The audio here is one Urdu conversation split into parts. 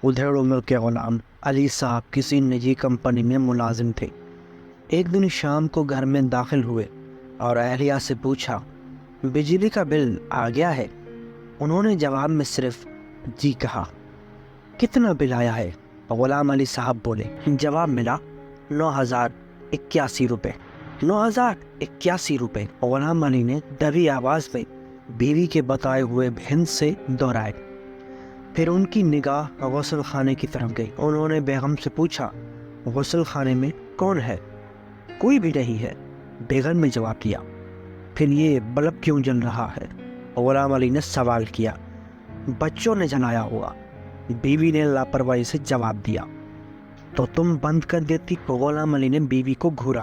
ادھر عمر کے غلام علی صاحب کسی نجی کمپنی میں ملازم تھے۔ ایک دن شام کو گھر میں داخل ہوئے اور اہلیہ سے پوچھا، بجلی کا بل آ گیا ہے؟ انہوں نے جواب میں صرف جی کہا۔ کتنا بل آیا ہے؟ غلام علی صاحب بولے۔ جواب ملا 9,081 روپے۔ 9,081 روپے، غلام علی نے دبی آواز میں بیوی کے بتائے ہوئے ہند سے دہرائے۔ پھر ان کی نگاہ غسل خانے کی طرف گئی۔ انہوں نے بیگم سے پوچھا، غسل خانے میں کون ہے؟ کوئی بھی نہیں ہے، بیگم نے جواب دیا۔ پھر یہ بلب کیوں جل رہا ہے؟ غلام علی نے سوال کیا۔ بچوں نے جلایا ہوا، بیوی نے لاپرواہی سے جواب دیا۔ تو تم بند کر دیتی؟ غلام علی نے بیوی کو گھورا۔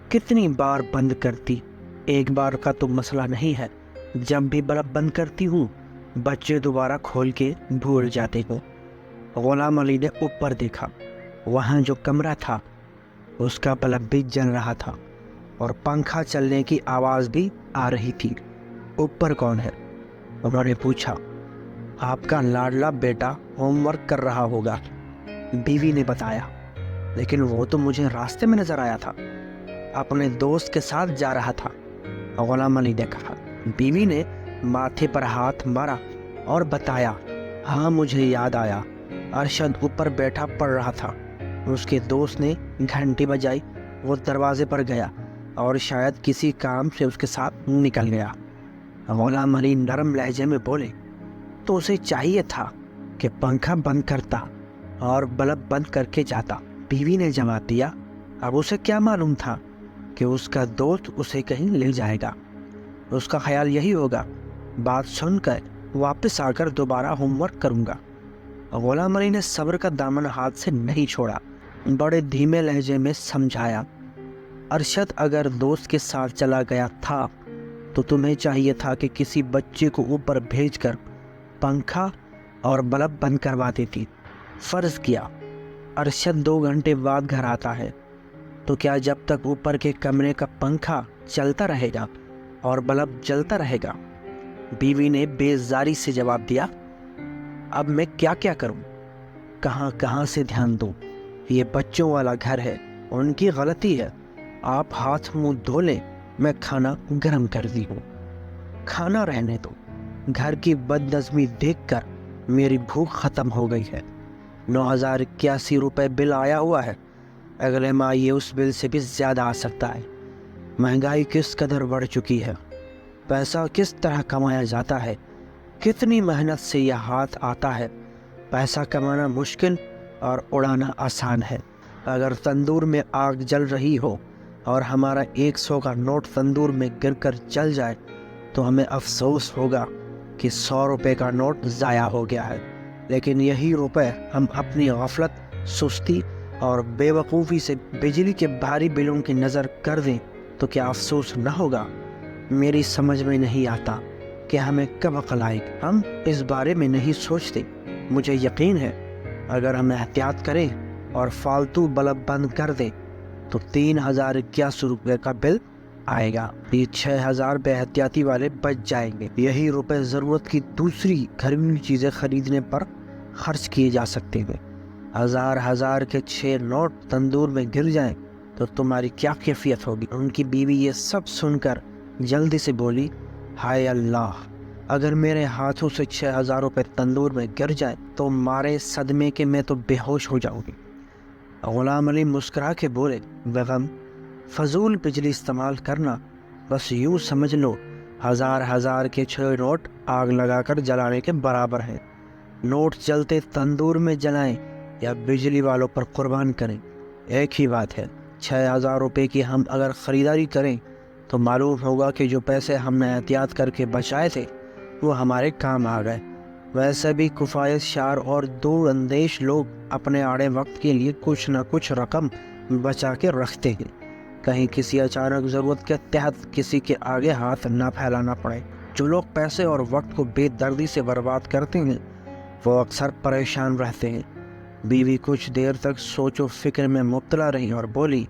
کتنی بار بند کرتی؟ ایک بار کا تو مسئلہ نہیں ہے، جب بھی بلب بند کرتی ہوں بچے دوبارہ کھول کے بھول جاتے ہو۔ غلام علی نے اوپر دیکھا، وہاں جو کمرہ تھا اس کا بلب بھی جل رہا تھا اور پنکھا چلنے کی آواز بھی آ رہی تھی۔ اوپر کون ہے؟ انہوں نے پوچھا۔ آپ کا لاڈلا بیٹا ہوم ورک کر رہا ہوگا، بیوی نے بتایا۔ لیکن وہ تو مجھے راستے میں نظر آیا تھا، اپنے دوست کے ساتھ جا رہا تھا، غلام علی نے کہا۔ بیوی نے ماتھے پر ہاتھ مارا اور بتایا، ہاں مجھے یاد آیا، ارشد اوپر بیٹھا پڑھ رہا تھا، اس کے دوست نے گھنٹی بجائی، وہ دروازے پر گیا اور شاید کسی کام سے اس کے ساتھ نکل گیا۔ غلام علی نرم لہجے میں بولے، تو اسے چاہیے تھا کہ پنکھا بند کرتا اور بلب بند کر کے جاتا۔ بیوی نے جواب دیا، اب اسے کیا معلوم تھا کہ اس کا دوست اسے کہیں لے جائے گا؟ اس کا خیال یہی ہوگا، بات سن کر واپس آ کر دوبارہ ہوم ورک کروں گا۔ غلام علی نے صبر کا دامن ہاتھ سے نہیں چھوڑا، بڑے دھیمے لہجے میں سمجھایا، ارشد اگر دوست کے ساتھ چلا گیا تھا تو تمہیں چاہیے تھا کہ کسی بچے کو اوپر بھیج کر پنکھا اور بلب بند کروا دیتی۔ فرض کیا ارشد 2 گھنٹے بعد گھر آتا ہے، تو کیا جب تک اوپر کے کمرے کا پنکھا چلتا رہے گا اور بلب جلتا رہے گا؟ بیوی نے بیزاری سے جواب دیا، اب میں کیا کروں؟ کہاں سے دھیان دوں؟ یہ بچوں والا گھر ہے، ان کی غلطی ہے، آپ ہاتھ منہ دھو لیں، میں کھانا گرم کر دی ہوں۔ کھانا رہنے دو، گھر کی بد نظمی دیکھ کر میری بھوک ختم ہو گئی ہے۔ 9,081 روپے بل آیا ہوا ہے، اگلے ماہ یہ اس بل سے بھی زیادہ آ سکتا ہے۔ مہنگائی کس قدر بڑھ چکی ہے، پیسہ کس طرح کمایا جاتا ہے، کتنی محنت سے یہ ہاتھ آتا ہے۔ پیسہ کمانا مشکل اور اڑانا آسان ہے۔ اگر تندور میں آگ جل رہی ہو اور ہمارا 100 کا نوٹ تندور میں گر کر جل جائے تو ہمیں افسوس ہوگا کہ 100 روپے کا نوٹ ضائع ہو گیا ہے، لیکن یہی روپے ہم اپنی غفلت، سستی اور بے وقوفی سے بجلی کے بھاری بلوں کی نظر کر دیں تو کیا افسوس نہ ہوگا؟ میری سمجھ میں نہیں آتا کہ ہمیں کب عقل آئے گی۔ ہم اس بارے میں نہیں سوچتے۔ مجھے یقین ہے اگر ہم احتیاط کریں اور فالتو بلب بند کر دیں تو 3,081 روپے کا بل آئے گا۔ یہ 6,000 بے احتیاطی والے بچ جائیں گے۔ یہی روپے ضرورت کی دوسری گھریلو چیزیں خریدنے پر خرچ کیے جا سکتے ہیں۔ ہزار کے 6 نوٹ تندور میں گر جائیں تو تمہاری کیا کیفیت ہوگی؟ ان کی بیوی یہ سب سن کر جلدی سے بولی، ہائے اللہ، اگر میرے ہاتھوں سے 6,000 روپے تندور میں گر جائیں تو مارے صدمے کے میں تو بے ہوش ہو جاؤں گی۔ غلام علی مسکرا کے بولے، بیگم، فضول بجلی استعمال کرنا بس یوں سمجھ لو ہزار کے 6 نوٹ آگ لگا کر جلانے کے برابر ہیں۔ نوٹ جلتے تندور میں جلائیں یا بجلی والوں پر قربان کریں، ایک ہی بات ہے۔ 6,000 روپے کی ہم اگر خریداری کریں تو معلوم ہوگا کہ جو پیسے ہم نے احتیاط کر کے بچائے تھے وہ ہمارے کام آ گئے۔ ویسے بھی کفایت شار اور دور اندیش لوگ اپنے آڑے وقت کے لیے کچھ نہ کچھ رقم بچا کے رکھتے ہیں، کہیں کسی اچانک ضرورت کے تحت کسی کے آگے ہاتھ نہ پھیلانا پڑے۔ جو لوگ پیسے اور وقت کو بے دردی سے برباد کرتے ہیں وہ اکثر پریشان رہتے ہیں۔ بیوی کچھ دیر تک سوچ و فکر میں مبتلا رہی اور بولی،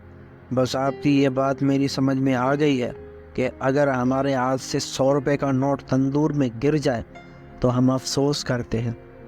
بس آپ کی یہ بات میری سمجھ میں آ گئی ہے کہ اگر ہمارے ہاتھ سے 100 روپے کا نوٹ تندور میں گر جائے تو ہم افسوس کرتے ہیں،